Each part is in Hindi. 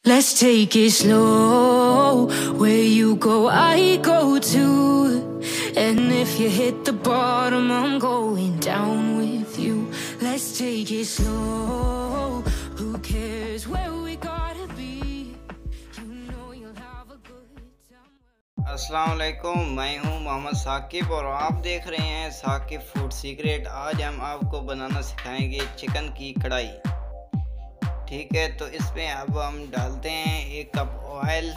Let's take it slow. Where you go, I go too. And if you hit the bottom, I'm going down with you. Let's take it slow. Who cares where we gotta be? You know you'll have a good time. अस्सलाम वालेकुम, मैं हूं मोहम्मद साकिब और आप देख रहे हैं साकिब फूड सीक्रेट। आज हम आपको बनाना सिखाएंगे चिकन की कढ़ाई। ठीक है, तो इसमें अब हम डालते हैं 1 कप ऑयल।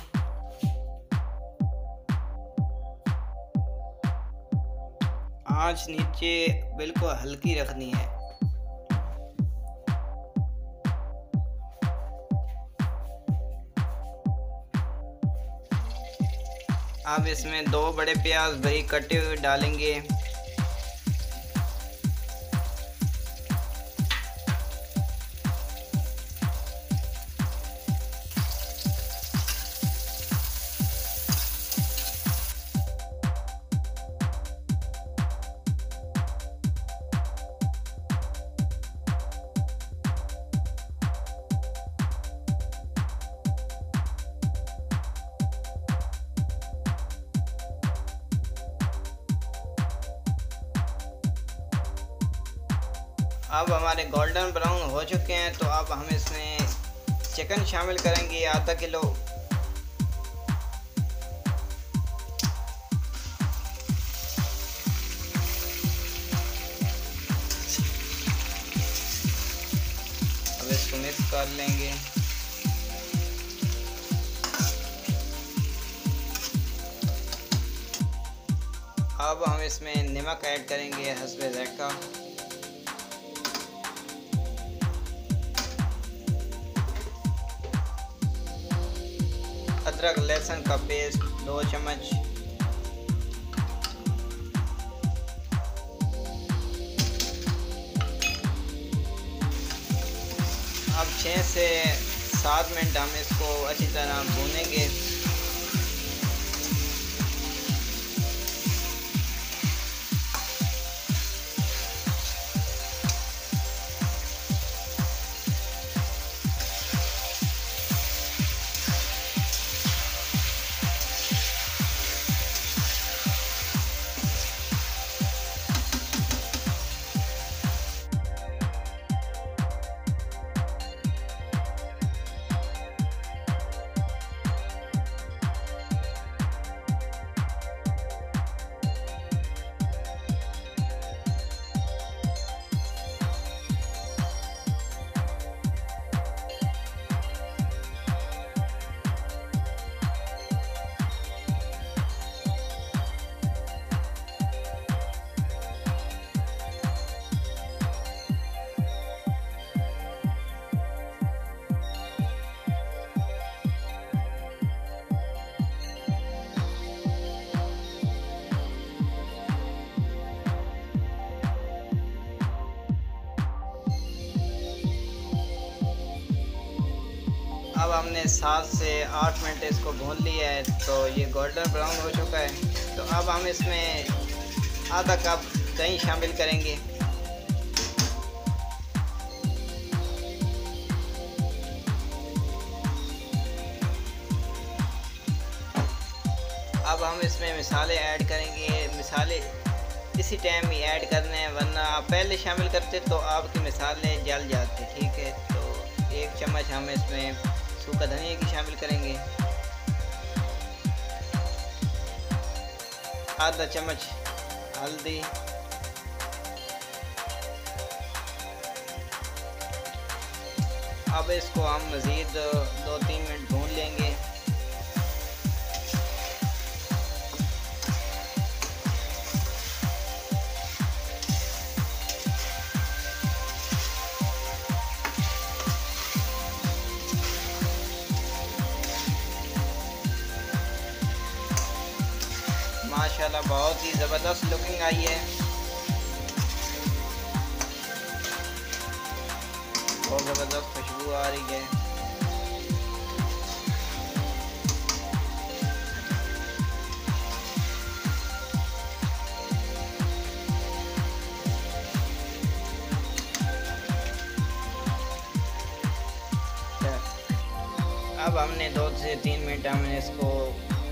आंच नीचे बिल्कुल हल्की रखनी है। अब इसमें 2 बड़े प्याज बारीक कटे हुए डालेंगे। अब हमारे गोल्डन ब्राउन हो चुके हैं, तो अब हम इसमें चिकन शामिल करेंगे आधा किलो। अब इसको मिक्स कर लेंगे। अब हम इसमें नमक ऐड करेंगे हस्बे ज़ायक़ा। अदरक लहसुन का पेस्ट 2 चम्मच। अब 6 से 7 मिनट हम इसको अच्छी तरह भूनेंगे। अब हमने 7 से 8 मिनट इसको भून लिया है, तो ये गोल्डन ब्राउन हो चुका है। तो अब हम इसमें आधा कप दही शामिल करेंगे। अब हम इसमें मसाले ऐड करेंगे। मसाले इसी टाइम ही ऐड करने हैं, वरना आप पहले शामिल करते तो आपके मसाले जल जाते। ठीक है, तो 1 चम्मच हम इसमें सूखा धनिया की शामिल करेंगे। आधा चम्मच हल्दी। अब इसको हम मज़ीद 2-3 मिनट भून लेंगे। माशाल्लाह बहुत ही ज़बरदस्त लुकिंग आई है, बहुत ज़बरदस्त खुशबू आ रही है। अब हमने 2 से 3 मिनट हमने इसको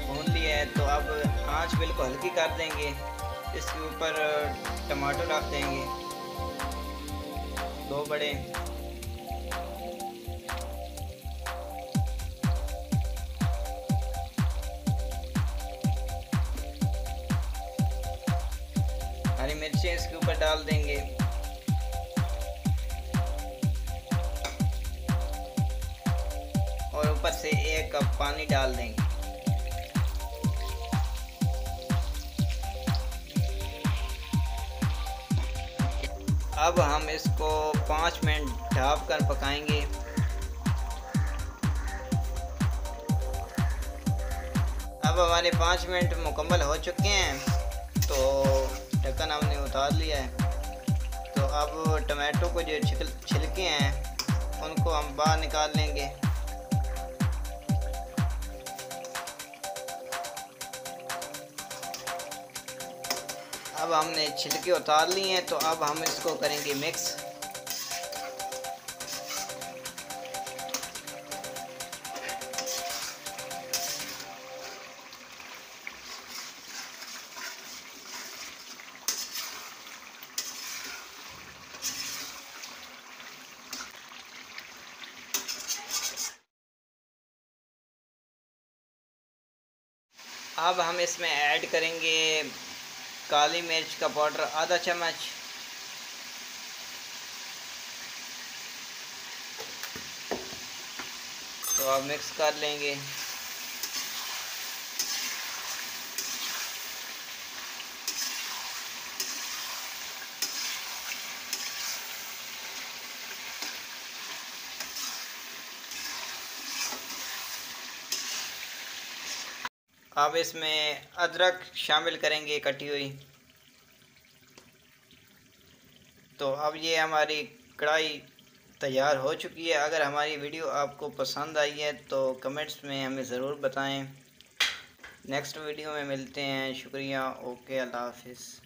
भून लिया है। तो अब आंच बिल्कुल हल्की कर देंगे, इसके ऊपर टमाटर डाल देंगे 2 बड़े। हरी मिर्चें इसके ऊपर डाल देंगे और ऊपर से 1 कप पानी डाल देंगे। अब हम इसको 5 मिनट ढक कर पकाएंगे। अब हमारे 5 मिनट मुकम्मल हो चुके हैं, तो ढक्कन हमने उतार लिया है। तो अब टमाटो को जो छिलके हैं उनको हम बाहर निकाल लेंगे। अब हमने छिलके उतार लिए हैं, तो अब हम इसको करेंगे मिक्स। अब हम इसमें ऐड करेंगे काली मिर्च का पाउडर आधा चम्मच, तो आप मिक्स कर लेंगे। अब इसमें अदरक शामिल करेंगे कटी हुई। तो अब ये हमारी कढ़ाई तैयार हो चुकी है। अगर हमारी वीडियो आपको पसंद आई है तो कमेंट्स में हमें ज़रूर बताएं। नेक्स्ट वीडियो में मिलते हैं। शुक्रिया। ओके, अल्लाह हाफिज़।